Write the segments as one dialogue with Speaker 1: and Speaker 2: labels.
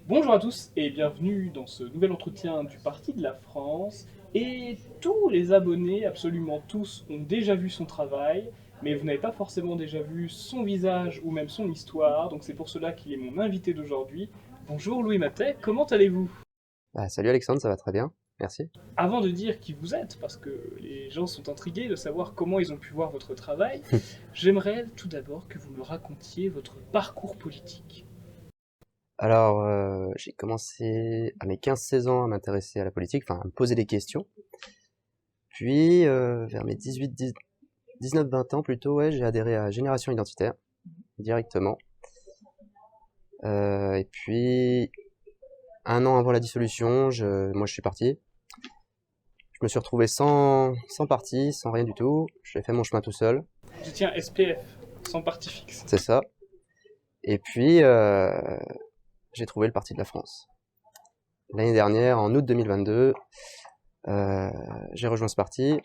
Speaker 1: Bonjour à tous et bienvenue dans ce nouvel entretien du Parti de la France. Et tous les abonnés, absolument tous, ont déjà vu son travail, mais vous n'avez pas forcément déjà vu son visage ou même son histoire, donc c'est pour cela qu'il est mon invité d'aujourd'hui. Bonjour Louis Matet, comment allez-vous?
Speaker 2: Salut Alexandre, ça va très bien, merci.
Speaker 1: Avant de dire qui vous êtes, parce que les gens sont intrigués de savoir comment ils ont pu voir votre travail, j'aimerais tout d'abord que vous me racontiez votre parcours politique.
Speaker 2: Alors, j'ai commencé à mes 15-16 ans à m'intéresser à la politique, enfin à me poser des questions. Puis, vers mes 19-20 ans plutôt, ouais, j'ai adhéré à Génération Identitaire, directement. Et puis, un an avant la dissolution, moi je suis parti. Je me suis retrouvé sans parti, sans rien du tout. J'ai fait mon chemin tout seul,
Speaker 1: Je tiens SPF, sans parti fixe.
Speaker 2: c'est ça. Et puis, j'ai trouvé le Parti de la France. L'année dernière, en août 2022, j'ai rejoint ce parti.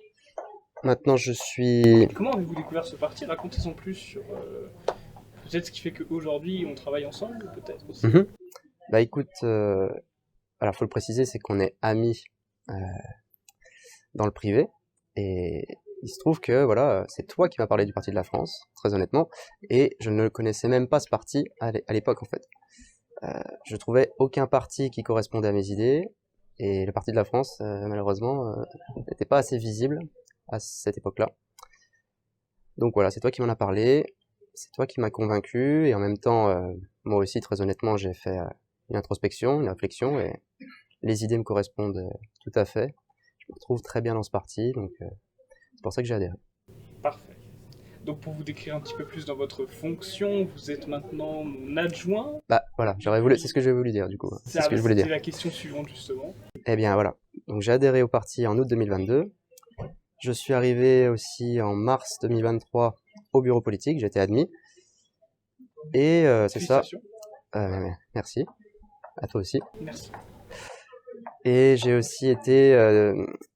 Speaker 2: Maintenant, je suis...
Speaker 1: Comment avez-vous découvert ce parti? Racontez-en plus sur peut-être ce qui fait qu'aujourd'hui on travaille ensemble, peut-être aussi.
Speaker 2: Mhm. Bah écoute, alors faut le préciser, c'est qu'on est amis euh, dans le privé. Et il se trouve que, voilà, c'est toi qui m'as parlé du Parti de la France, très honnêtement. Et je ne connaissais même pas ce parti à l'époque, en fait. Je trouvais aucun parti qui correspondait à mes idées. Et le Parti de la France, malheureusement, n'était pas assez visible à cette époque-là. Donc voilà, c'est toi qui m'en as parlé, c'est toi qui m'as convaincu, et en même temps, moi aussi, très honnêtement, j'ai fait une introspection, une réflexion, et les idées me correspondent tout à fait. Je me retrouve très bien dans ce parti, donc c'est pour ça que j'ai adhéré.
Speaker 1: Parfait. Donc pour vous décrire un petit peu plus dans votre fonction, vous êtes maintenant mon adjoint.
Speaker 2: Bah voilà, c'est ce que j'ai voulu dire du coup, c'est ce que je voulais
Speaker 1: C'était
Speaker 2: dire.
Speaker 1: la question suivante justement.
Speaker 2: Eh bien voilà, donc j'ai adhéré au parti en août 2022. Je suis arrivé aussi en mars 2023 au bureau politique, j'ai été admis, et c'est ça.
Speaker 1: Félicitations.
Speaker 2: Merci, à toi aussi.
Speaker 1: Merci.
Speaker 2: Et j'ai aussi été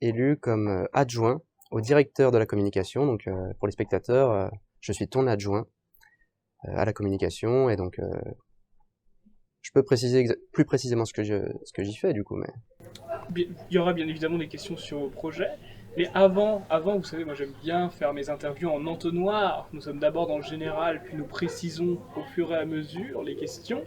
Speaker 2: élu comme adjoint au directeur de la communication. Donc pour les spectateurs, je suis ton adjoint à la communication, et donc je peux préciser plus précisément ce que j'y fais du coup. Mais
Speaker 1: Il y aura bien évidemment des questions sur vos projets. Mais avant, vous savez, moi j'aime bien faire mes interviews en entonnoir. Nous sommes d'abord dans le général, puis nous précisons au fur et à mesure les questions.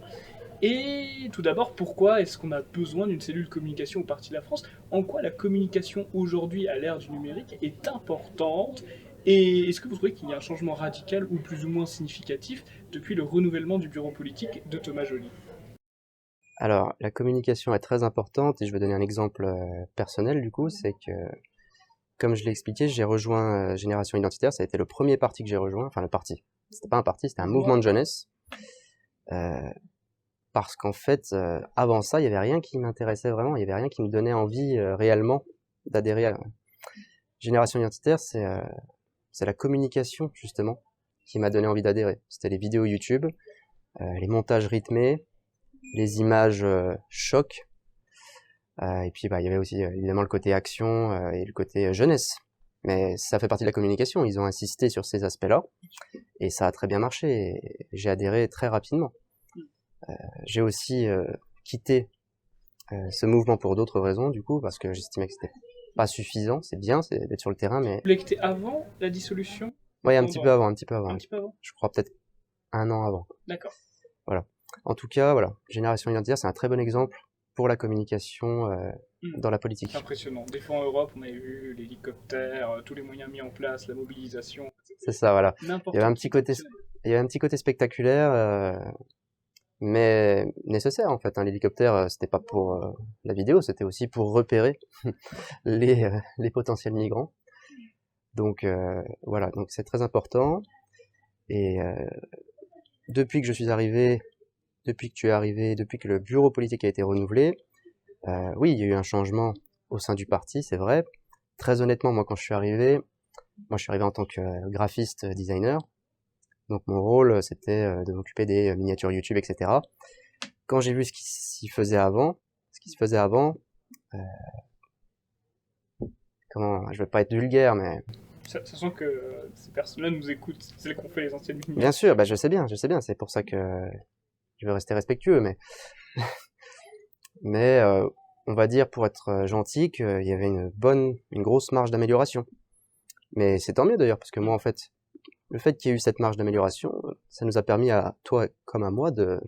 Speaker 1: Et tout d'abord, pourquoi est-ce qu'on a besoin d'une cellule communication au Parti de la France? En quoi la communication aujourd'hui, à l'ère du numérique, est importante? Et est-ce que vous trouvez qu'il y a un changement radical ou plus ou moins significatif depuis le renouvellement du bureau politique de Thomas Joly?
Speaker 2: alors la communication est très importante, et je vais donner un exemple personnel du coup, c'est que comme je l'ai expliqué, j'ai rejoint Génération Identitaire. Ça a été le premier parti que j'ai rejoint, enfin le parti. C'était pas un parti, c'était un mouvement de jeunesse. Euh, Parce qu'en fait, avant ça, il y avait rien qui m'intéressait vraiment, il y avait rien qui me donnait envie réellement d'adhérer à Génération Identitaire. C'est la communication justement qui m'a donné envie d'adhérer. C'était les vidéos YouTube, les montages rythmés, les images choc, et puis bah il y avait aussi évidemment le côté action et le côté jeunesse. Mais ça fait partie de la communication. Ils ont insisté sur ces aspects-là et ça a très bien marché. Et j'ai adhéré très rapidement. J'ai aussi quitté ce mouvement pour d'autres raisons, du coup, parce que j'estimais que c'était pas suffisant. C'est bien, c'est d'être sur le terrain, mais
Speaker 1: Vous l'écoutez avant la dissolution ou
Speaker 2: ouais, un petit peu
Speaker 1: pendant?
Speaker 2: avant, un petit peu
Speaker 1: Un
Speaker 2: avant.
Speaker 1: petit peu avant.
Speaker 2: Je crois peut-être un an avant.
Speaker 1: D'accord.
Speaker 2: Voilà. En tout cas, voilà, Génération Identitaire, c'est un très bon exemple pour la communication dans la
Speaker 1: C'est
Speaker 2: politique.
Speaker 1: impressionnant. Des fois en Europe, on avait vu l'hélicoptère, tous les moyens mis en place, la mobilisation.
Speaker 2: C'est ça, voilà. Il y
Speaker 1: N'importe
Speaker 2: avait un
Speaker 1: qui
Speaker 2: petit côté,
Speaker 1: exceptionnel.
Speaker 2: il y avait un petit côté spectaculaire, mais nécessaire en fait. Hein. L'hélicoptère, c'était pas pour la vidéo, c'était aussi pour repérer les potentiels migrants. Donc voilà, donc c'est très important. Et depuis que je suis arrivé, depuis que tu es arrivé, depuis que le bureau politique a été renouvelé, oui, il y a eu un changement au sein du parti, c'est vrai. Très honnêtement, moi, quand je suis arrivé en tant que graphiste designer. Donc mon rôle, c'était de m'occuper des miniatures YouTube, etc. Quand j'ai vu ce qui se faisait avant, euh, comment, je vais pas être vulgaire, mais
Speaker 1: Sachant que ces personnes-là nous écoutent, c'est celles qu'on fait les anciennes
Speaker 2: bien
Speaker 1: miniatures.
Speaker 2: sûr, bah, je sais bien, c'est pour ça que je veux rester respectueux, mais mais on va dire pour être gentil qu'il y avait une grosse marge d'amélioration. Mais c'est tant mieux d'ailleurs, parce que moi en fait, le fait qu'il y ait eu cette marge d'amélioration, ça nous a permis à toi comme à moi de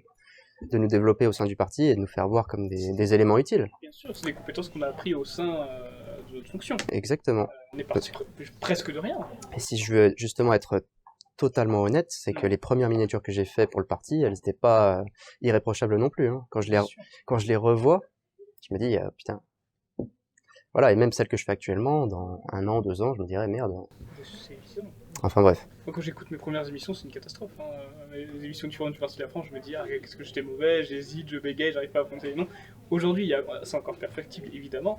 Speaker 2: nous développer au sein du parti et de nous faire voir comme des éléments utiles.
Speaker 1: Bien sûr, c'est des compétences qu'on a appris au sein de notre fonction.
Speaker 2: Exactement.
Speaker 1: On est parti presque de rien.
Speaker 2: Et si je veux justement être totalement honnête, c'est que les premières miniatures que j'ai faites pour le parti, elles n'étaient pas irréprochables non plus. Hein. Quand je les revois, je me dis, putain. Voilà, et même celles que je fais actuellement, dans 1 an, 2 ans, je me dirais, merde.
Speaker 1: C'est évident.
Speaker 2: Enfin bref.
Speaker 1: Moi, quand j'écoute mes premières émissions, c'est une catastrophe. Hein. Les émissions différentes du Parti de la France, je me dis, ah, qu'est-ce que j'étais mauvais, j'hésite, je bégaye, j'arrive pas à prononcer les noms. Aujourd'hui, c'est encore perfectible, évidemment,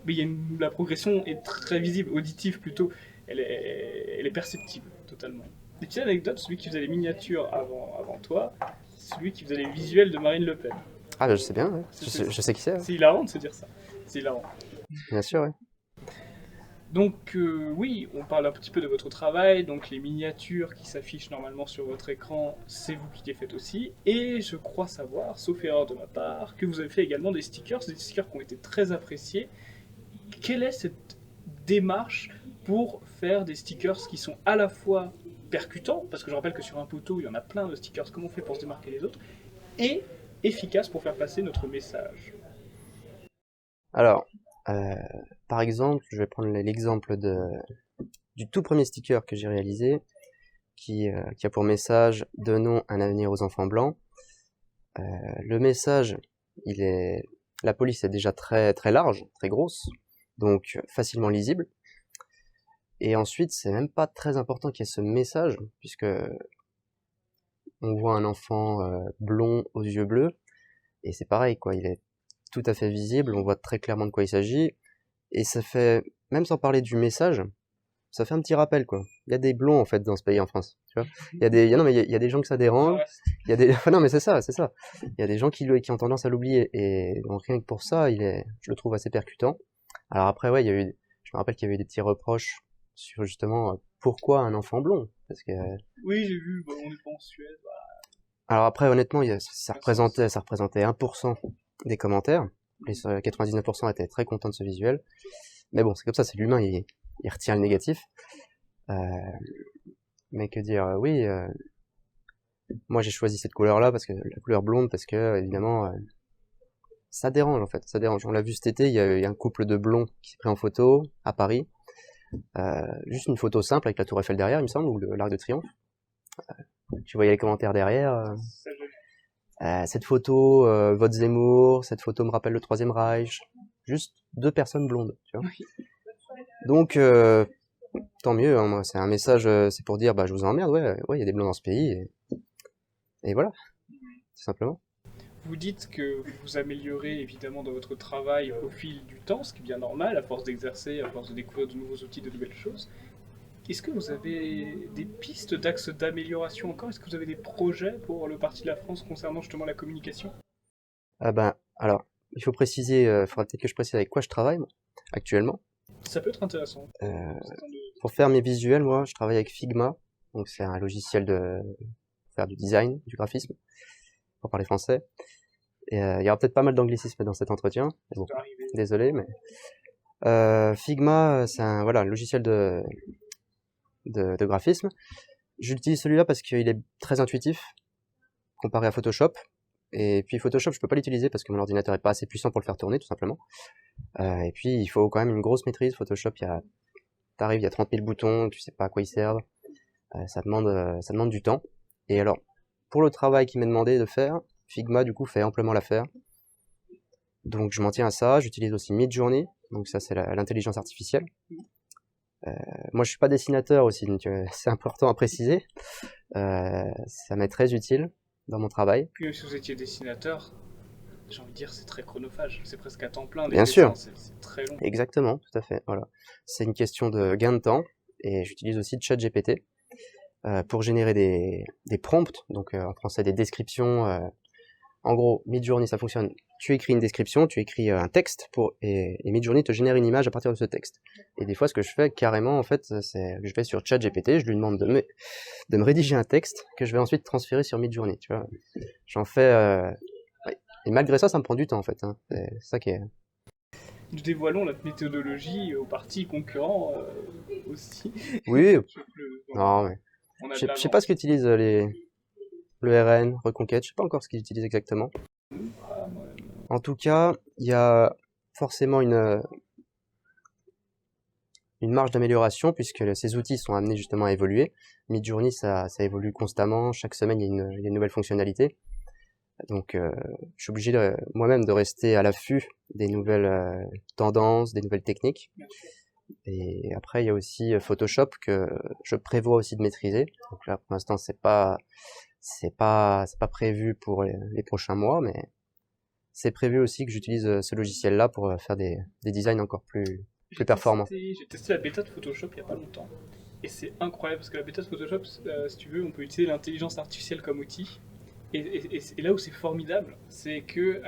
Speaker 1: mais la progression est très visible, auditive plutôt. Elle est perceptible, totalement. Des petites anecdotes, celui qui faisait les miniatures avant toi, c'est celui qui faisait les visuels de Marine Le Pen.
Speaker 2: Ah, bah, je sais bien, ouais. Je sais qui c'est. Ouais.
Speaker 1: C'est hilarant de se dire ça. C'est hilarant.
Speaker 2: Bien sûr, oui.
Speaker 1: Donc oui, on parle un petit peu de votre travail, donc les miniatures qui s'affichent normalement sur votre écran, c'est vous qui les faites aussi, et je crois savoir, sauf erreur de ma part, que vous avez fait également des stickers qui ont été très appréciés. Quelle est cette démarche pour faire des stickers qui sont à la fois percutants, parce que je rappelle que sur un poteau, il y en a plein de stickers, comment on fait pour se démarquer des autres, et efficaces pour faire passer notre message?
Speaker 2: Alors, par exemple, je vais prendre l'exemple du tout premier sticker que j'ai réalisé, qui a pour message « Donnons un avenir aux enfants blancs ». Le message, la police est déjà très, très large, très grosse, donc facilement lisible. Et ensuite, c'est même pas très important qu'il y ait ce message, puisque on voit un enfant blond aux yeux bleus, et c'est pareil, quoi, il est tout à fait visible, on voit très clairement de quoi il s'agit, et ça fait, même sans parler du message, ça fait un petit rappel, quoi. Il y a des blonds, en fait, dans ce pays, en France, tu vois. Il y a des gens que ça dérange, il y a des, non, mais c'est ça. Il y a des gens qui ont tendance à l'oublier, et donc rien que pour ça, je le trouve assez percutant. Alors après, ouais, je me rappelle qu'il y avait eu des petits reproches sur, justement, pourquoi un enfant blond, parce que...
Speaker 1: Oui, j'ai vu, on n'est pas en Suède, bah...
Speaker 2: Alors après, honnêtement, ça représentait 1% des commentaires. Les 99% étaient très contents de ce visuel. Mais bon, c'est comme ça, c'est l'humain, il retient le négatif. Mais que dire, oui, moi j'ai choisi cette couleur-là, parce que la couleur blonde, parce que, évidemment, ça dérange en fait, ça dérange. On l'a vu cet été, il y a un couple de blonds qui s'est pris en photo à Paris. Juste une photo simple avec la Tour Eiffel derrière, il me semble, ou l'Arc de Triomphe. Tu voyais les commentaires derrière. Cette photo vote Zemmour, cette photo me rappelle le Troisième Reich. Juste 2 personnes blondes, tu vois. Donc, tant mieux, hein, moi, c'est un message, c'est pour dire, bah, je vous emmerde, ouais, il y a des blonds dans ce pays, et voilà, tout simplement.
Speaker 1: Vous dites que vous améliorez évidemment dans votre travail au fil du temps, ce qui est bien normal, à force d'exercer, à force de découvrir de nouveaux outils, de nouvelles choses. Est-ce que vous avez des pistes d'axes d'amélioration encore? Est-ce que vous avez des projets pour le Parti de la France concernant justement la communication?
Speaker 2: Ah ben, alors, il faut préciser, faudra peut-être que je précise avec quoi je travaille, moi, actuellement.
Speaker 1: Ça peut être intéressant.
Speaker 2: Pour faire mes visuels, moi, je travaille avec Figma, donc c'est un logiciel pour faire du design, du graphisme, pour parler français. Et il y aura peut-être pas mal d'anglicisme dans cet entretien. Bon, désolé, mais Figma, c'est un logiciel de graphisme. J'utilise celui-là parce qu'il est très intuitif comparé à Photoshop. Et puis Photoshop, je peux pas l'utiliser parce que mon ordinateur est pas assez puissant pour le faire tourner, tout simplement. Et puis il faut quand même une grosse maîtrise. Photoshop, t'arrives, il y a 30 000 boutons, tu sais pas à quoi ils servent. Ça demande du temps. Et alors, pour le travail qui m'est demandé de faire, Figma du coup fait amplement l'affaire. Donc je m'en tiens à ça. J'utilise aussi Midjourney, donc ça c'est l'intelligence artificielle. Moi je suis pas dessinateur aussi, donc c'est important à préciser. Ça m'est très utile dans mon travail.
Speaker 1: Puis même si vous étiez dessinateur, j'ai envie de dire c'est très chronophage, c'est presque à temps plein.
Speaker 2: Bien sûr,
Speaker 1: c'est très long.
Speaker 2: Exactement, tout à fait. Voilà, c'est une question de gain de temps. Et j'utilise aussi ChatGPT pour générer des prompts, donc en français des descriptions. En gros, Midjourney ça fonctionne. Tu écris une description, tu écris un texte et Midjourney te génère une image à partir de ce texte. Et des fois, ce que je fais carrément, en fait, c'est que je vais sur ChatGPT, je lui demande de me rédiger un texte que je vais ensuite transférer sur Midjourney. Tu vois, j'en fais Et malgré ça, ça me prend du temps en fait, hein. C'est ça qui est...
Speaker 1: Nous dévoilons notre méthodologie aux partis concurrents aussi.
Speaker 2: Oui,
Speaker 1: On
Speaker 2: non, mais...
Speaker 1: a
Speaker 2: Je
Speaker 1: de
Speaker 2: sais pas ce
Speaker 1: l'avance.
Speaker 2: qu'utilisent le RN, Reconquête, je sais pas encore ce qu'ils utilisent exactement.
Speaker 1: Ah, moi,
Speaker 2: En tout cas, il y a forcément une marge d'amélioration puisque ces outils sont amenés justement à évoluer. Midjourney, ça évolue constamment. Chaque semaine, il y a une nouvelle fonctionnalité. Donc, je suis obligé moi-même de rester à l'affût des nouvelles tendances, des nouvelles techniques.
Speaker 1: bien sûr.
Speaker 2: Et après, il y a aussi Photoshop que je prévois aussi de maîtriser. Donc là, pour l'instant, c'est pas prévu pour les prochains mois, mais c'est prévu aussi que j'utilise ce logiciel-là pour faire des designs encore plus performants.
Speaker 1: J'ai testé la bêta de Photoshop il n'y a pas longtemps. Et c'est incroyable parce que la bêta de Photoshop, si tu veux, on peut utiliser l'intelligence artificielle comme outil. Et là où c'est formidable, c'est que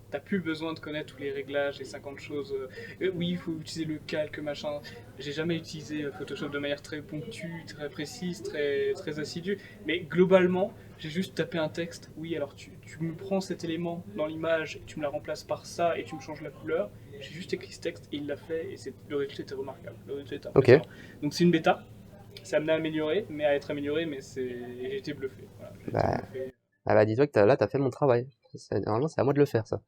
Speaker 1: t'as plus besoin de connaître tous les réglages, les 50 choses. Oui, il faut utiliser le calque, machin. J'ai jamais utilisé Photoshop de manière très ponctue, très précise, très assidue. Mais globalement, j'ai juste tapé un texte. Oui, alors tu me prends cet élément dans l'image, tu me la remplaces par ça et tu me changes la couleur. J'ai juste écrit ce texte et il l'a fait et le résultat était remarquable. Le résultat était
Speaker 2: Ok,
Speaker 1: impressionnant. Donc c'est une bêta. C'est amené à améliorer, mais à être amélioré, mais j'ai été bluffé. Voilà, j'ai été
Speaker 2: bah,
Speaker 1: bluffé.
Speaker 2: ah bah dis-toi que là, t'as fait mon travail. Normalement, c'est à moi de le faire, ça.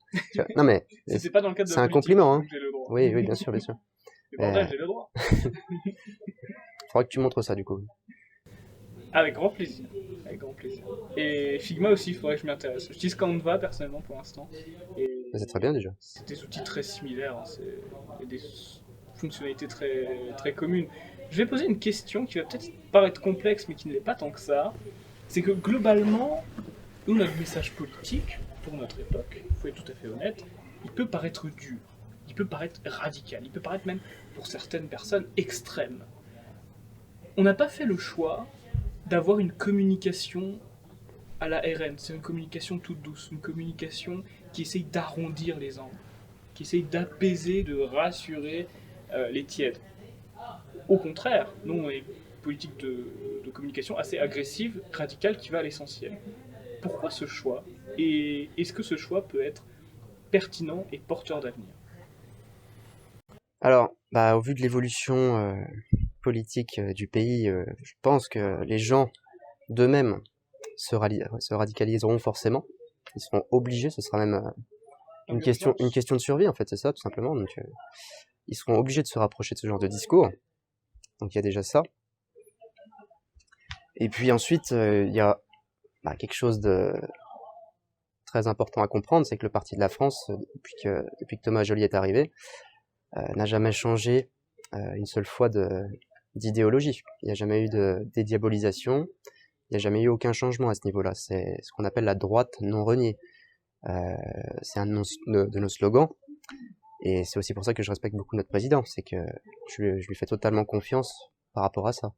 Speaker 2: Non mais,
Speaker 1: C'était pas dans le cadre de
Speaker 2: c'est
Speaker 1: la
Speaker 2: un
Speaker 1: politique,
Speaker 2: compliment, hein.
Speaker 1: donc j'ai le droit.
Speaker 2: Oui, oui, bien sûr, bien sûr.
Speaker 1: Mais
Speaker 2: Mais
Speaker 1: bordel, j'ai le droit.
Speaker 2: faudra que tu montres ça, du coup.
Speaker 1: Avec grand plaisir. Avec grand plaisir. Et Figma aussi, il faudrait que je m'y intéresse. J'utilise Canva personnellement pour l'instant. Et
Speaker 2: Mais c'est très bien, déjà.
Speaker 1: c'est des outils très similaires. Hein. Il y a des fonctionnalités très communes. Je vais poser une question qui va peut-être paraître complexe, mais qui ne l'est pas tant que ça. C'est que globalement, nous, notre message politique, pour notre époque, il faut être tout à fait honnête, il peut paraître dur, il peut paraître radical, il peut paraître même, pour certaines personnes, extrême. On n'a pas fait le choix d'avoir une communication à la RN, c'est une communication toute douce, une communication qui essaye d'arrondir les angles, qui essaye d'apaiser, de rassurer les tièdes. Au contraire, nous, on est une politique de communication assez agressive, radicale, qui va à l'essentiel. Pourquoi ce choix? Et est-ce que ce choix peut être pertinent et porteur d'avenir?
Speaker 2: Alors, bah, au vu de l'évolution politique du pays, je pense que les gens d'eux-mêmes se radicaliseront forcément. Ils seront obligés, ce sera même une question de survie, en fait, c'est ça, tout simplement. Donc, ils seront obligés de se rapprocher de ce genre de discours. Donc, il y a déjà ça. Et puis ensuite, il y a quelque chose de très important à comprendre, c'est que le Parti de la France, depuis que Thomas Joly est arrivé, n'a jamais changé une seule fois d'idéologie. Il n'y a jamais eu de dédiabolisation, il n'y a jamais eu aucun changement à ce niveau-là. C'est ce qu'on appelle la droite non reniée. C'est un de nos slogans, et c'est aussi pour ça que je respecte beaucoup notre président, c'est que je lui fais totalement confiance par rapport à ça.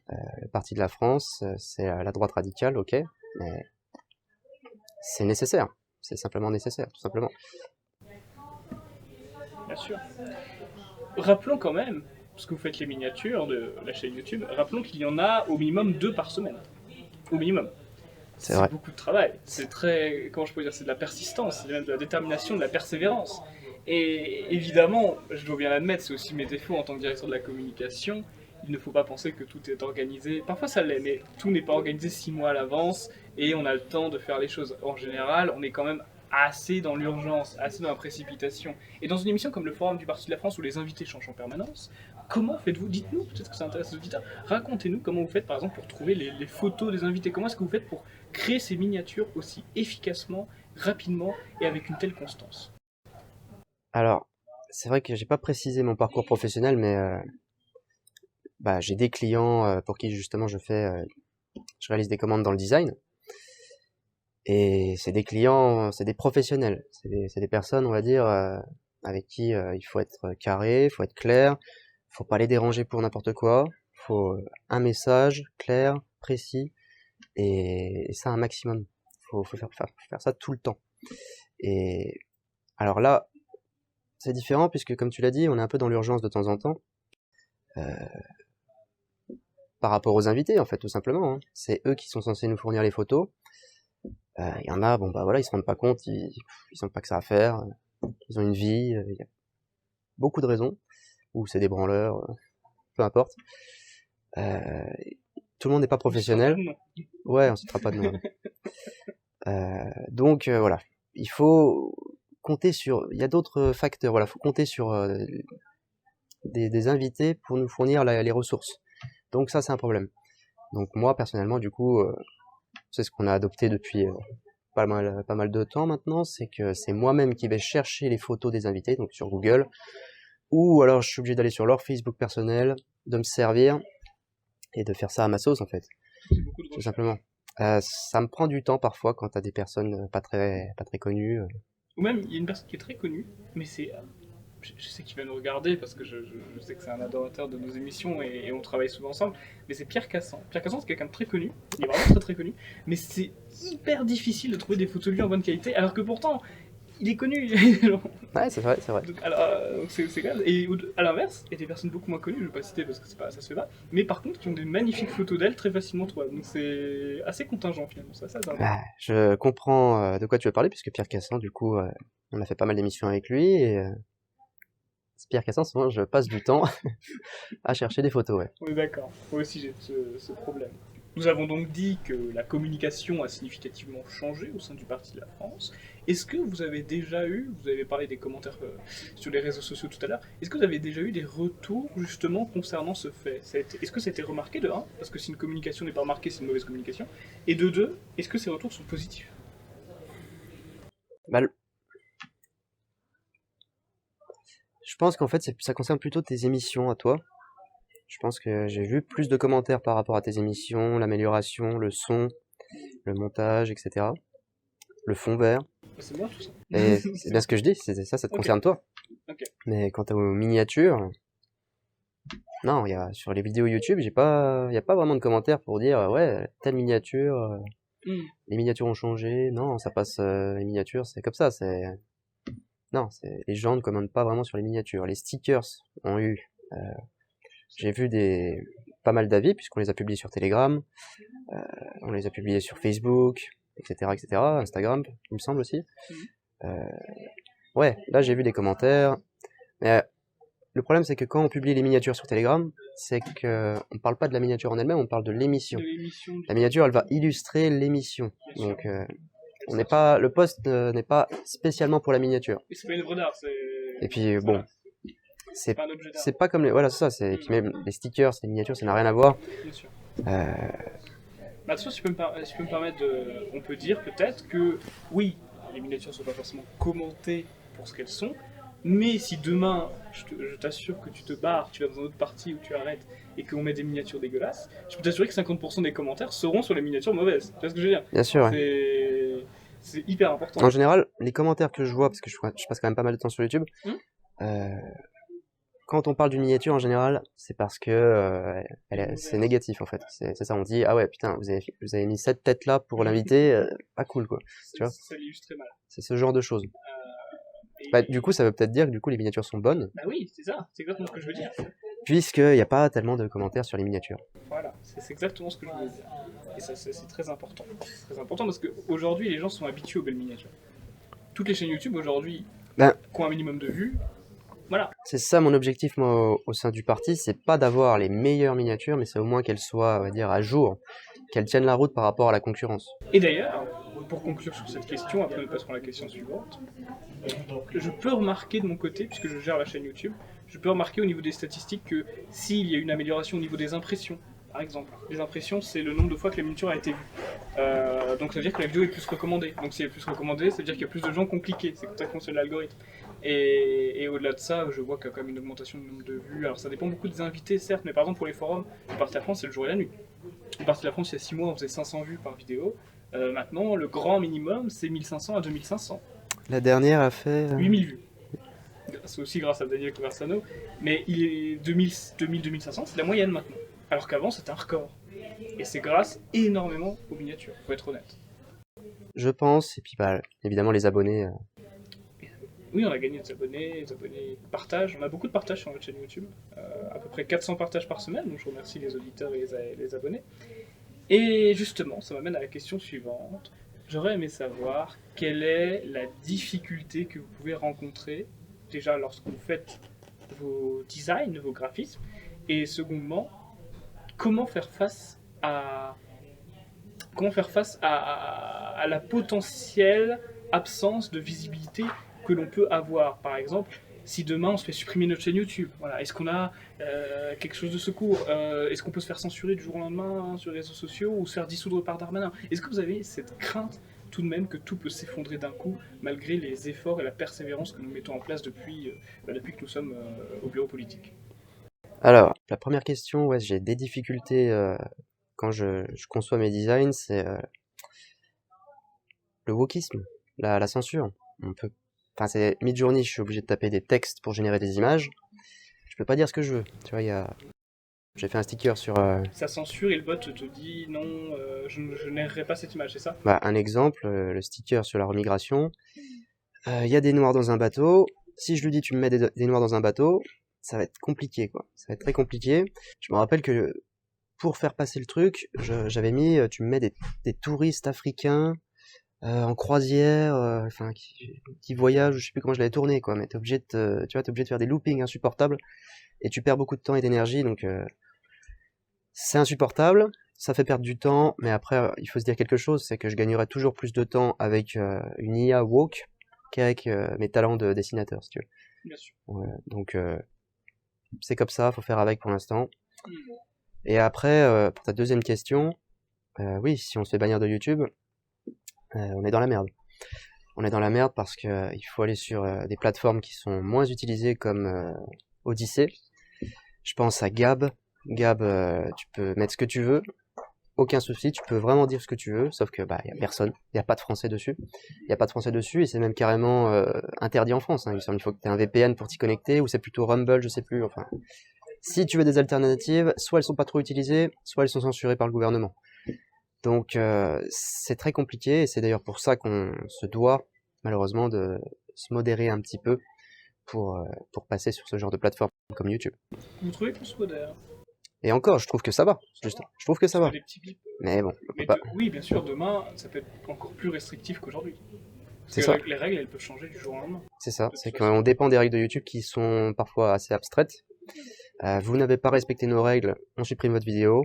Speaker 2: Le Parti de la France, c'est la droite radicale, ok, mais c'est nécessaire. C'est simplement nécessaire, tout simplement.
Speaker 1: Bien sûr. Rappelons quand même, parce que vous faites les miniatures de la chaîne YouTube, rappelons qu'il y en a au minimum 2 par semaine. Au minimum.
Speaker 2: C'est vrai.
Speaker 1: Beaucoup de travail. C'est très, comment je peux dire, c'est de la persistance, c'est même de la détermination, de la persévérance. Et évidemment, je dois bien l'admettre, c'est aussi mes défauts en tant que directeur de la communication. Il ne faut pas penser que tout est organisé. Parfois ça l'est, mais tout n'est pas organisé 6 mois à l'avance et on a le temps de faire les choses. En général, on est quand même assez dans l'urgence, assez dans la précipitation. Et dans une émission comme le Forum du Parti de la France où les invités changent en permanence, comment faites-vous? Dites-nous, peut-être que ça intéresse les auditeurs. Racontez-nous comment vous faites par exemple pour trouver les photos des invités. Comment est-ce que vous faites pour créer ces miniatures aussi efficacement, rapidement et avec une telle constance?
Speaker 2: Alors, c'est vrai que j'ai pas précisé mon parcours professionnel, mais j'ai des clients pour qui justement je réalise des commandes dans le design. Et c'est des clients, c'est des professionnels, c'est des personnes, on va dire, avec qui il faut être carré, il faut être clair, faut pas les déranger pour n'importe quoi, faut un message clair, précis, et ça un maximum. Faut faire ça tout le temps. Et alors là, c'est différent puisque comme tu l'as dit, on est un peu dans l'urgence de temps en temps. Par rapport aux invités, en fait, tout simplement. Hein. C'est eux qui sont censés nous fournir les photos. Il y en a, bon bah voilà, ils se rendent pas compte, ils ont pas que ça à faire, ils ont une vie, il y a beaucoup de raisons, ou c'est des branleurs, peu importe. Euh, Tout le monde n'est pas professionnel.
Speaker 1: Non.
Speaker 2: Ouais, on citera pas de nom. Donc voilà, il faut compter sur, il y a d'autres facteurs, voilà, faut compter sur des invités pour nous fournir les ressources. Donc ça, c'est un problème. Donc moi, personnellement, du coup, c'est ce qu'on a adopté depuis pas mal de temps maintenant, c'est que c'est moi-même qui vais chercher les photos des invités, donc sur Google, ou alors je suis obligé d'aller sur leur Facebook personnel, de me servir et de faire ça à ma sauce en fait,
Speaker 1: C'est beaucoup de
Speaker 2: tout
Speaker 1: recherche.
Speaker 2: simplement. Ça me prend du temps parfois quand t'as des personnes pas très connues.
Speaker 1: Ou même, il y a une personne qui est très connue, mais c'est. Je sais qu'il va nous regarder parce que je sais que c'est un adorateur de nos émissions et on travaille souvent ensemble, mais c'est Pierre Cassan. Pierre Cassan, c'est quelqu'un de très connu, il est vraiment très très connu, mais c'est hyper difficile de trouver des photos de lui en bonne qualité, alors que pourtant, il est connu.
Speaker 2: Ouais, c'est vrai, c'est vrai.
Speaker 1: Donc, alors, c'est grave. Et à l'inverse, il y a des personnes beaucoup moins connues, je ne vais pas citer parce que ça se fait pas, mais par contre qui ont des magnifiques photos d'elle très facilement trouvables. Donc c'est assez contingent finalement, ça c'est
Speaker 2: Ouais, je comprends de quoi tu veux parler, puisque Pierre Cassan, du coup, on a fait pas mal d'émissions avec lui, et Pierre Cassan, souvent, je passe du temps à chercher des photos, ouais.
Speaker 1: On est d'accord, moi aussi j'ai ce problème. Nous avons donc dit que la communication a significativement changé au sein du Parti de la France. Est-ce que vous avez déjà eu, vous avez parlé des commentaires sur les réseaux sociaux tout à l'heure, est-ce que vous avez déjà eu des retours justement concernant ce fait? Est-ce que ça a été remarqué de 1, parce que si une communication n'est pas remarquée, c'est une mauvaise communication, et de 2, est-ce que ces retours sont positifs?
Speaker 2: Bah, je pense qu'en fait, ça concerne plutôt tes émissions à toi. Je pense que j'ai vu plus de commentaires par rapport à tes émissions, l'amélioration, le son, le montage, etc. Le fond vert.
Speaker 1: C'est bien tout ça.
Speaker 2: Et c'est bien ce que je dis, ça te
Speaker 1: Ok.
Speaker 2: concerne toi.
Speaker 1: Ok.
Speaker 2: Mais quant aux miniatures, non, sur les vidéos YouTube, il y a pas vraiment de commentaires pour dire ouais, telle miniature, les miniatures ont changé. Non, ça passe, les miniatures, c'est comme ça, non, les gens ne commentent pas vraiment sur les miniatures. Les stickers ont eu, j'ai vu pas mal d'avis puisqu'on les a publiés sur Telegram, on les a publiés sur Facebook, etc., Instagram, il me semble aussi. Ouais, là j'ai vu des commentaires, mais le problème c'est que quand on publie les miniatures sur Telegram, c'est que on parle pas de la miniature en elle-même, on parle de l'émission.
Speaker 1: De l'émission.
Speaker 2: La miniature, elle va illustrer l'émission.
Speaker 1: Bien
Speaker 2: Donc le post n'est pas spécialement pour la miniature.
Speaker 1: Et c'est pas une œuvre d'art, c'est.
Speaker 2: Et puis bon, c'est
Speaker 1: pas un objet d'art.
Speaker 2: c'est pas comme voilà, c'est ça, et puis même les stickers, les miniatures, ça n'a rien à voir.
Speaker 1: Bien sûr.
Speaker 2: Euh,
Speaker 1: Bah, si tu peux me permettre de. On peut dire peut-être que oui, les miniatures ne sont pas forcément commentées pour ce qu'elles sont, mais si demain, je t'assure que tu te barres, tu vas dans un autre parti où tu arrêtes et qu'on met des miniatures dégueulasses, je peux t'assurer que 50% des commentaires seront sur les miniatures mauvaises. Tu vois ce que je veux dire?
Speaker 2: Bien sûr, ouais.
Speaker 1: C'est hyper important.
Speaker 2: En général, les commentaires que je vois, parce que je passe quand même pas mal de temps sur YouTube, quand on parle d'une miniature en général, c'est parce que c'est négatif en fait. C'est ça, on dit ah ouais putain, vous avez mis cette tête là pour l'inviter, pas cool quoi. Tu vois,
Speaker 1: ça l'illustre très mal.
Speaker 2: c'est ce genre de choses. Bah, du coup, ça veut peut-être dire que du coup les miniatures sont bonnes.
Speaker 1: Bah oui, c'est ça, c'est exactement ce que je veux dire.
Speaker 2: Puisqu'il n'y a pas tellement de commentaires sur les miniatures.
Speaker 1: Voilà, c'est exactement ce que je voulais dire. Et ça, c'est très important. C'est très important parce qu'aujourd'hui, les gens sont habitués aux belles miniatures. Toutes les chaînes YouTube aujourd'hui qui ont un minimum de vues, voilà.
Speaker 2: C'est ça mon objectif moi au sein du parti, c'est pas d'avoir les meilleures miniatures, mais c'est au moins qu'elles soient, on va dire, à jour, qu'elles tiennent la route par rapport à la concurrence.
Speaker 1: Et d'ailleurs, pour conclure sur cette question, après nous passerons à la question suivante, je peux remarquer de mon côté, puisque je gère la chaîne YouTube, je peux remarquer au niveau des statistiques que s'il y a une amélioration au niveau des impressions, par exemple, les impressions c'est le nombre de fois que la miniature a été vue. Donc ça veut dire que la vidéo est plus recommandée. Donc si elle est plus recommandée, ça veut dire qu'il y a plus de gens qui ont cliqué. C'est comme ça que fonctionne l'algorithme. Et au-delà de ça, je vois qu'il y a quand même une augmentation du nombre de vues. Alors ça dépend beaucoup des invités, certes, mais par exemple pour les forums, le Parti de la France, c'est le jour et la nuit. Le Parti de la France, il y a 6 mois, on faisait 500 vues par vidéo. Maintenant, le grand minimum, c'est 1500 à 2500.
Speaker 2: La dernière a fait
Speaker 1: 8000 vues. C'est aussi grâce à Daniel Conversano. Mais il est 2000-2500, c'est la moyenne maintenant. Alors qu'avant, c'était un record. Et c'est grâce énormément aux miniatures, faut être honnête.
Speaker 2: Je pense, et puis bah, évidemment les abonnés.
Speaker 1: Oui, on a gagné des abonnés partagent. On a beaucoup de partages sur notre chaîne YouTube. À peu près 400 partages par semaine, donc je remercie les auditeurs et les abonnés. Et justement, ça m'amène à la question suivante. J'aurais aimé savoir quelle est la difficulté que vous pouvez rencontrer déjà lorsque vous faites vos designs, vos graphismes, et secondement, comment faire face à à la potentielle absence de visibilité que l'on peut avoir. Par exemple, si demain on se fait supprimer notre chaîne YouTube, voilà, est-ce qu'on a quelque chose de secours Est-ce qu'on peut se faire censurer du jour au lendemain sur les réseaux sociaux ou se faire dissoudre par Darmanin? Est-ce que vous avez cette crainte tout de même que tout peut s'effondrer d'un coup malgré les efforts et la persévérance que nous mettons en place depuis que nous sommes au bureau politique?
Speaker 2: Alors, la première question, ouais, j'ai des difficultés quand je conçois mes designs, c'est le wokisme, la censure. On peut, enfin, c'est mid-journée, je suis obligé de taper des textes pour générer des images. Je peux pas dire ce que je veux. Tu vois, j'ai fait un sticker sur
Speaker 1: Ça censure et le bot te dit non, je n'aimerais pas cette image, c'est ça?
Speaker 2: un exemple, le sticker sur la remigration. Il y a des noirs dans un bateau. Si je lui dis tu me mets des noirs dans un bateau, ça va être compliqué, quoi. Ça va être très compliqué. Je me rappelle que pour faire passer le truc, j'avais mis tu me mets des touristes africains en croisière, enfin qui voyagent, je sais plus comment je l'avais tourné, quoi. Mais t'es obligé tu vois, t'es obligé de faire des loopings insupportables et tu perds beaucoup de temps et d'énergie, donc c'est insupportable. Ça fait perdre du temps, mais après, il faut se dire quelque chose, c'est que je gagnerai toujours plus de temps avec une IA woke qu'avec mes talents de dessinateur, si tu veux.
Speaker 1: Bien sûr.
Speaker 2: Ouais, donc c'est comme ça, faut faire avec pour l'instant.
Speaker 1: Mm.
Speaker 2: Et après, pour ta deuxième question, oui, si on se fait bannir de YouTube, on est dans la merde. On est dans la merde parce que il faut aller sur des plateformes qui sont moins utilisées comme Odyssey. Je pense à Gab. Gab, tu peux mettre ce que tu veux, aucun souci, tu peux vraiment dire ce que tu veux, sauf que bah y a personne, il y a pas de français dessus, il y a pas de français dessus et c'est même carrément interdit en France. Hein. Il semble qu'il faut que tu aies un VPN pour t'y connecter ou c'est plutôt Rumble, je sais plus. Enfin, si tu veux des alternatives, soit elles sont pas trop utilisées, soit elles sont censurées par le gouvernement. Donc c'est très compliqué et c'est d'ailleurs pour ça qu'on se doit malheureusement de se modérer un petit peu pour passer sur ce genre de plateforme comme YouTube.
Speaker 1: Vous trouvez qu'on se modère?
Speaker 2: Et encore, je trouve que ça va, juste. Je trouve que ça
Speaker 1: Parce
Speaker 2: va.
Speaker 1: que des petits bips.
Speaker 2: Mais bon, on peut
Speaker 1: Mais
Speaker 2: pas.
Speaker 1: oui, bien sûr, demain, ça peut être encore plus restrictif qu'aujourd'hui. Parce
Speaker 2: C'est
Speaker 1: que
Speaker 2: ça,
Speaker 1: les règles, elles peuvent changer du jour au lendemain.
Speaker 2: c'est ça.
Speaker 1: De
Speaker 2: C'est
Speaker 1: toute façon.
Speaker 2: qu'on dépend des règles de YouTube qui sont parfois assez abstraites. Vous n'avez pas respecté nos règles, on supprime votre vidéo.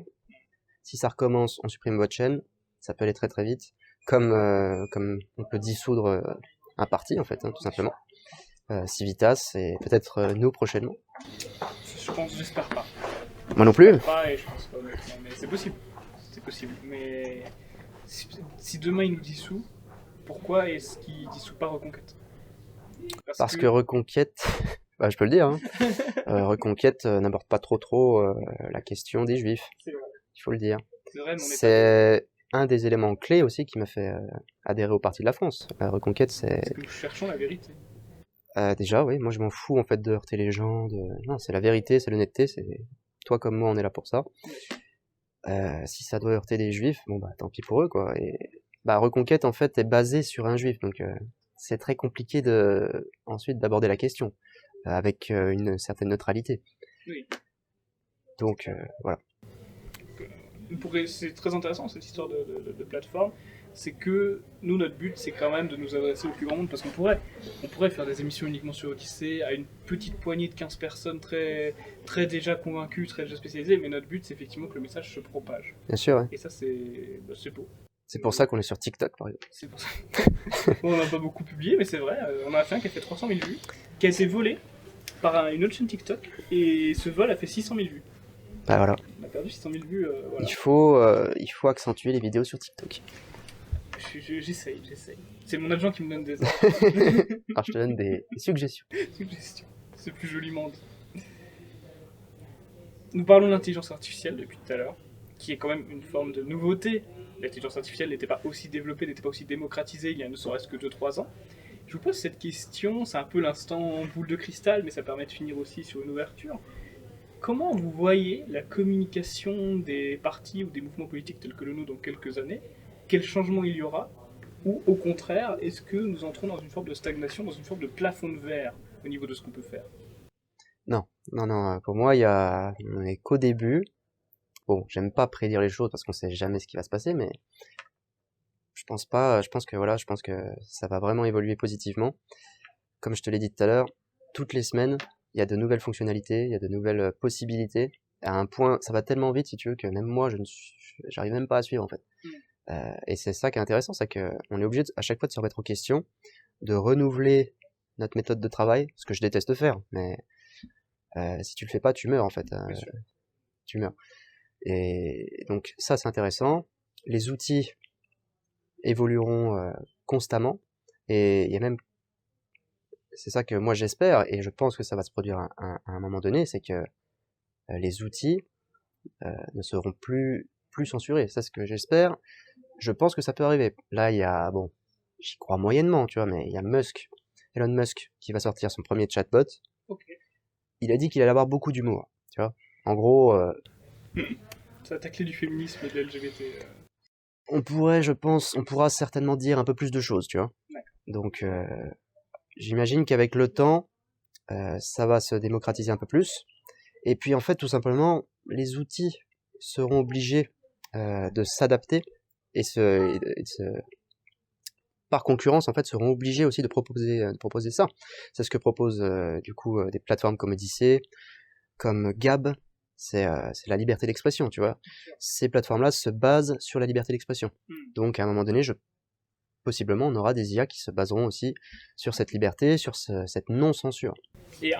Speaker 2: Si ça recommence, on supprime votre chaîne. Ça peut aller très très vite. Comme on peut dissoudre un parti en fait, hein, tout simplement. Civitas et peut-être nous prochainement.
Speaker 1: J'espère pas.
Speaker 2: Moi non plus.
Speaker 1: Pas et je pense pas honnêtement, mais c'est possible. C'est possible. Mais si demain il nous dissout, pourquoi est-ce qu'il dissout pas Reconquête?
Speaker 2: Parce que Reconquête, bah, je peux le dire, hein. Reconquête n'aborde pas trop la question des Juifs.
Speaker 1: C'est vrai.
Speaker 2: Il faut le dire.
Speaker 1: C'est vrai, mais on est pas.
Speaker 2: C'est un des éléments clés aussi qui m'a fait adhérer au Parti de la France. La Reconquête, c'est
Speaker 1: Parce que nous cherchons la vérité.
Speaker 2: déjà, oui, moi je m'en fous en fait de heurter les gens. Non, c'est la vérité, c'est l'honnêteté. C'est toi comme moi, on est là pour ça. Si ça doit heurter des Juifs, bon bah tant pis pour eux quoi. Et bah Reconquête en fait est basée sur un Juif, donc c'est très compliqué de ensuite d'aborder la question avec une certaine neutralité.
Speaker 1: Oui.
Speaker 2: Donc voilà.
Speaker 1: C'est très intéressant cette histoire de plateforme. C'est que nous, notre but, c'est quand même de nous adresser au plus grand monde parce on pourrait faire des émissions uniquement sur Odyssée à une petite poignée de 15 personnes très, très déjà convaincues, très déjà spécialisées, mais notre but, c'est effectivement que le message se propage.
Speaker 2: Bien sûr, ouais.
Speaker 1: Et ça, c'est beau.
Speaker 2: C'est pour ça qu'on est sur TikTok, par exemple.
Speaker 1: C'est pour ça. On n'a pas beaucoup publié, mais c'est vrai, on en a fait un qui a fait 300 000 vues, qui a été volé par une autre chaîne TikTok, et ce vol a fait 600 000 vues.
Speaker 2: Bah voilà.
Speaker 1: On a perdu 600 000 vues, voilà.
Speaker 2: Il faut accentuer les vidéos sur TikTok.
Speaker 1: J'essaye. C'est mon adjoint qui me donne des
Speaker 2: Alors je te donne des suggestions.
Speaker 1: suggestions. C'est plus joliment dit. Nous parlons de l'intelligence artificielle depuis tout à l'heure, qui est quand même une forme de nouveauté. L'intelligence artificielle n'était pas aussi développée, n'était pas aussi démocratisée il y a ne serait-ce que 2-3 ans. Je vous pose cette question, c'est un peu l'instant boule de cristal, mais ça permet de finir aussi sur une ouverture. Comment vous voyez la communication des partis ou des mouvements politiques tels que le nôtre dans quelques années? Quel changement il y aura? Ou au contraire, est-ce que nous entrons dans une forme de stagnation, dans une forme de plafond de verre au niveau de ce qu'on peut faire?
Speaker 2: Non. Pour moi, on est qu'au début. Bon, j'aime pas prédire les choses parce qu'on sait jamais ce qui va se passer, mais je pense pas. Je pense que ça va vraiment évoluer positivement. Comme je te l'ai dit tout à l'heure, toutes les semaines, il y a de nouvelles fonctionnalités, il y a de nouvelles possibilités. À un point, ça va tellement vite, si tu veux, que même moi, j'arrive même pas à suivre, en fait. Et c'est ça qui est intéressant, c'est que on est obligé à chaque fois de se remettre en question, de renouveler notre méthode de travail, ce que je déteste faire, mais si tu le fais pas, tu meurs, en fait. Tu meurs. Et donc ça, c'est intéressant. Les outils évolueront constamment, et il y a même, c'est ça que moi j'espère, et je pense que ça va se produire à un moment donné, c'est que les outils ne seront plus censurés. Ça, c'est ce que j'espère. Je pense que ça peut arriver. Là, il y a, bon, j'y crois moyennement, tu vois, mais il y a Elon Musk, qui va sortir son premier chatbot.
Speaker 1: Okay.
Speaker 2: Il a dit qu'il allait avoir beaucoup d'humour, tu vois. En gros...
Speaker 1: Ça attaque du féminisme et de l'LGBT.
Speaker 2: On pourra certainement dire un peu plus de choses, tu vois.
Speaker 1: Ouais.
Speaker 2: Donc, j'imagine qu'avec le temps, ça va se démocratiser un peu plus. Et puis, en fait, tout simplement, les outils seront obligés de s'adapter et par concurrence, en fait, seront obligés aussi de proposer ça. C'est ce que proposent du coup des plateformes comme Odyssey, comme Gab. C'est la liberté d'expression, tu vois. Ces plateformes-là se basent sur la liberté d'expression. Donc, à un moment donné, possiblement, on aura des IA qui se baseront aussi sur cette liberté, sur cette non-censure.
Speaker 1: Et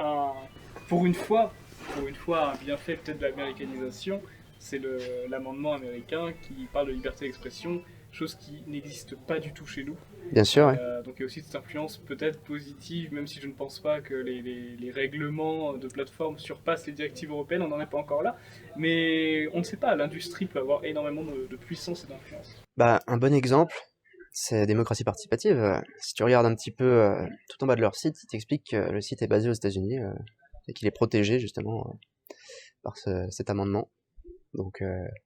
Speaker 1: pour une fois, un bienfait peut-être de l'américanisation, c'est l'amendement américain qui parle de liberté d'expression, chose qui n'existe pas du tout chez nous.
Speaker 2: Bien sûr, ouais.
Speaker 1: Donc il y a aussi cette influence peut-être positive, même si je ne pense pas que les règlements de plateforme surpassent les directives européennes, on n'en est pas encore là. Mais on ne sait pas, l'industrie peut avoir énormément de puissance et d'influence.
Speaker 2: Bah, un bon exemple, c'est démocratie participative. Si tu regardes un petit peu tout en bas de leur site, ils t'expliquent que le site est basé aux États-Unis et qu'il est protégé justement par cet amendement. Donc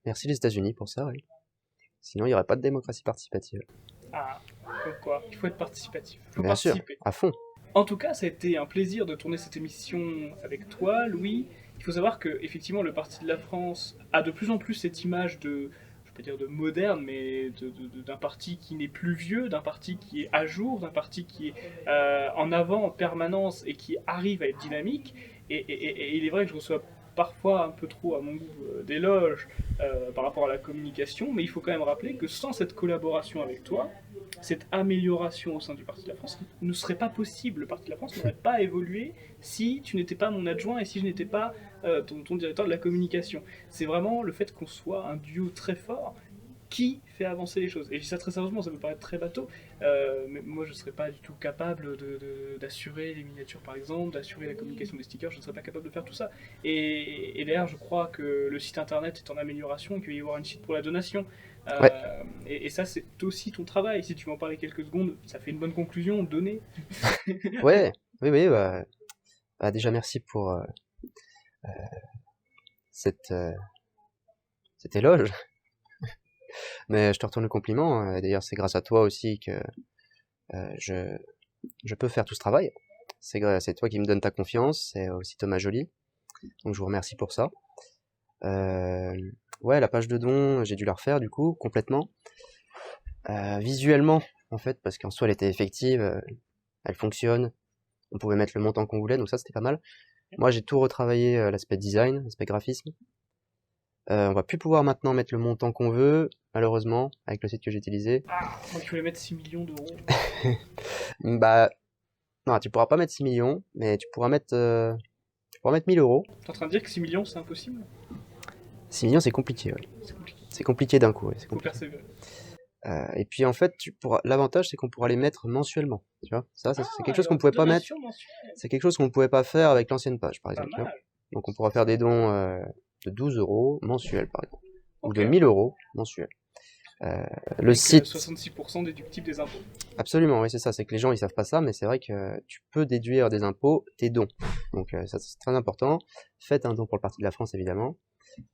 Speaker 2: merci les États-Unis pour ça, oui. Sinon il n'y aurait pas de démocratie participative.
Speaker 1: Ah, donc quoi, il faut être participatif. Il faut
Speaker 2: Bien
Speaker 1: participer.
Speaker 2: Sûr, à fond.
Speaker 1: En tout cas, ça a été un plaisir de tourner cette émission avec toi, Louis. Il faut savoir que effectivement, le Parti de la France a de plus en plus cette image de, je peux dire de moderne, mais d'un parti qui n'est plus vieux, d'un parti qui est à jour, d'un parti qui est en avant en permanence et qui arrive à être dynamique. Et il est vrai que je reçois parfois un peu trop, à mon goût, d'éloges par rapport à la communication, mais il faut quand même rappeler que sans cette collaboration avec toi, cette amélioration au sein du Parti de la France ne serait pas possible. Le Parti de la France n'aurait pas évolué si tu n'étais pas mon adjoint et si je n'étais pas ton directeur de la communication. C'est vraiment le fait qu'on soit un duo très fort qui fait avancer les choses. Et je dis ça très sérieusement, ça peut paraître très bateau, mais moi je ne serais pas du tout capable d'assurer les miniatures par exemple, d'assurer la communication des stickers, je ne serais pas capable de faire tout ça. Et d'ailleurs je crois que le site internet est en amélioration et qu'il va y avoir une site pour la donation.
Speaker 2: Ouais.
Speaker 1: Et ça c'est aussi ton travail, si tu m'en parlais quelques secondes, ça fait une bonne conclusion, donner.
Speaker 2: Ouais, oui, bah, déjà merci pour cet éloge. Mais je te retourne le compliment. D'ailleurs, c'est grâce à toi aussi que je peux faire tout ce travail. C'est toi qui me donne ta confiance. C'est aussi Thomas Joly. Donc je vous remercie pour ça. Ouais, la page de don, j'ai dû la refaire du coup, complètement. Visuellement, en fait, parce qu'en soi, elle était effective. Elle fonctionne. On pouvait mettre le montant qu'on voulait, donc ça, c'était pas mal. Moi, j'ai tout retravaillé, l'aspect design, l'aspect graphisme. On va plus pouvoir maintenant mettre le montant qu'on veut, malheureusement, avec le site que j'ai utilisé.
Speaker 1: Ah, moi qui voulais mettre 6 millions d'euros.
Speaker 2: Bah, non, tu pourras pas mettre 6 millions, mais tu pourras mettre 1000 euros.
Speaker 1: T'es en train de dire que 6 millions c'est impossible?
Speaker 2: 6 millions, c'est compliqué, ouais.
Speaker 1: C'est compliqué.
Speaker 2: C'est compliqué d'un coup, ouais.
Speaker 1: Faut persévérer.
Speaker 2: Et puis en fait, l'avantage, c'est qu'on pourra les mettre mensuellement. Tu vois, ça c'est quelque chose qu'on pouvait pas mettre. C'est quelque chose qu'on pouvait pas faire avec l'ancienne page, par exemple. Tu vois. Donc on pourra faire des dons de 12 euros mensuels, par exemple, ou de 1000 euros mensuels. Le site.
Speaker 1: 66% déductible des impôts.
Speaker 2: Absolument, oui, c'est ça. C'est que les gens ils savent pas ça, mais c'est vrai que tu peux déduire des impôts tes dons. Donc ça c'est très important. Faites un don pour le Parti de la France, évidemment.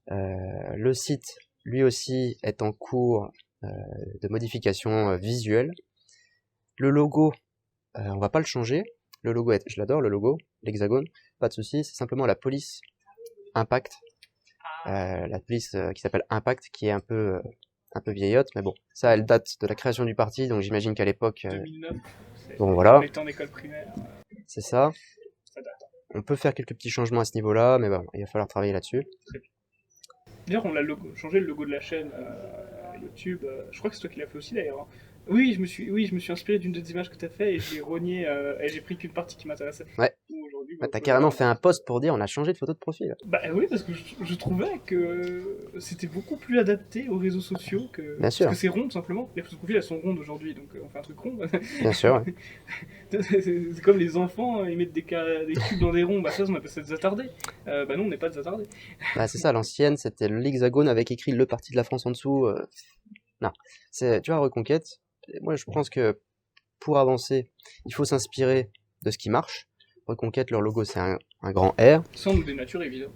Speaker 2: Le site, lui aussi, est en cours de modification visuelle. Le logo, on va pas le changer. Le logo, je l'adore, le logo, l'hexagone, pas de souci. C'est simplement la police Impact, la police qui s'appelle Impact, qui est un peu un peu vieillotte, mais bon, ça, elle date de la création du parti, donc j'imagine qu'à l'époque,
Speaker 1: 2009,
Speaker 2: bon voilà,
Speaker 1: on était en école primaire,
Speaker 2: c'est ça.
Speaker 1: ça date.
Speaker 2: On peut faire quelques petits changements à ce niveau-là, mais bon, il va falloir travailler là-dessus.
Speaker 1: D'ailleurs, on a changé le logo de la chaîne YouTube. Je crois que c'est toi qui l'as fait aussi d'ailleurs, hein. Oui, je me suis inspiré d'une des images que tu as fait et j'ai rogné et j'ai pris qu'une partie qui m'intéressait.
Speaker 2: Ouais.
Speaker 1: Aujourd'hui,
Speaker 2: T'as carrément fait un post pour dire on a changé de photo de profil.
Speaker 1: Bah oui, parce que je trouvais que c'était beaucoup plus adapté aux réseaux sociaux que.
Speaker 2: Bien sûr.
Speaker 1: Parce que c'est rond, tout simplement. Les photos de profil, elles sont rondes aujourd'hui, donc on fait un truc rond.
Speaker 2: Bien sûr. Ouais.
Speaker 1: C'est comme les enfants, ils mettent des cubes dans des ronds, bah ça, on appelle ça des attardés. Bah non, on n'est pas des attardés.
Speaker 2: Bah c'est ça, l'ancienne, c'était l'hexagone avec écrit le parti de la France en dessous. Non, tu vois, Reconquête, moi je pense que pour avancer, il faut s'inspirer de ce qui marche. Reconquête, leur logo, c'est un grand R.
Speaker 1: Sans nous dénaturer, évidemment.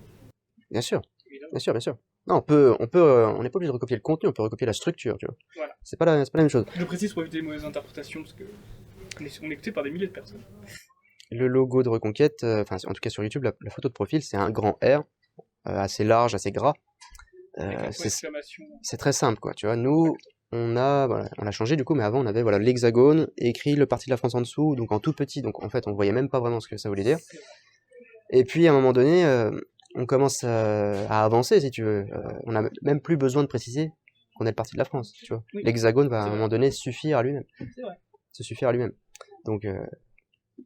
Speaker 2: Bien sûr,
Speaker 1: Évidemment.
Speaker 2: bien sûr, bien sûr. Non, on n'est pas obligé de recopier le contenu, on peut recopier la structure, tu vois.
Speaker 1: Voilà.
Speaker 2: C'est pas la même chose.
Speaker 1: Je précise pour éviter les mauvaises interprétations, parce que on est écouté par des milliers de personnes.
Speaker 2: Le logo de Reconquête, enfin en tout cas sur YouTube, la photo de profil, c'est un grand R, assez large, assez gras. C'est très simple, quoi. Tu vois, nous, on a changé du coup, mais avant on avait l'hexagone écrit le parti de la France en dessous, donc en tout petit, donc en fait on voyait même pas vraiment ce que ça voulait dire. Et puis à un moment donné, on commence à avancer, si tu veux. On a même plus besoin de préciser qu'on est le parti de la France, tu vois.
Speaker 1: Oui.
Speaker 2: L'hexagone va à un moment donné suffire à lui-même.
Speaker 1: C'est vrai.
Speaker 2: Se suffire à lui-même. Donc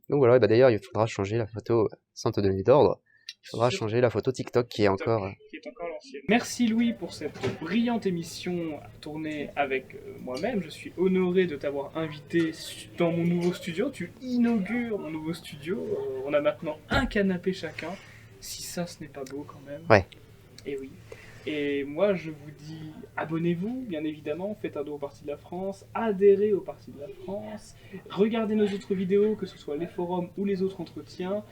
Speaker 2: voilà, bah d'ailleurs il faudra changer la photo sans te donner d'ordre. Il faudra changer la photo TikTok qui est encore
Speaker 1: l'ancienne. Merci Louis pour cette brillante émission tournée avec moi-même. Je suis honoré de t'avoir invité dans mon nouveau studio. Tu inaugures mon nouveau studio. On a maintenant un canapé chacun. Si ça, ce n'est pas beau quand même.
Speaker 2: Ouais.
Speaker 1: Et oui. Et moi, je vous dis, abonnez-vous, bien évidemment, faites un don au Parti de la France, adhérez au Parti de la France, regardez nos autres vidéos, que ce soit les forums ou les autres entretiens.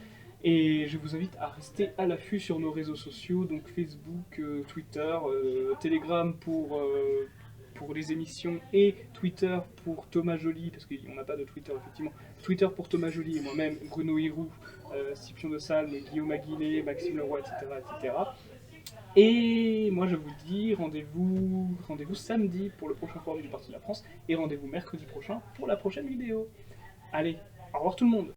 Speaker 1: Et je vous invite à rester à l'affût sur nos réseaux sociaux, donc Facebook, Twitter, Telegram pour les émissions et Twitter pour Thomas Joly, parce qu'on n'a pas de Twitter effectivement. Twitter pour Thomas Joly et moi-même, Bruno Hiroux, Scipion de Salles, Guillaume Aguilé, Maxime Leroy, etc., etc. Et moi je vous dis rendez-vous samedi pour le prochain forum du Parti de la France et rendez-vous mercredi prochain pour la prochaine vidéo. Allez, au revoir tout le monde.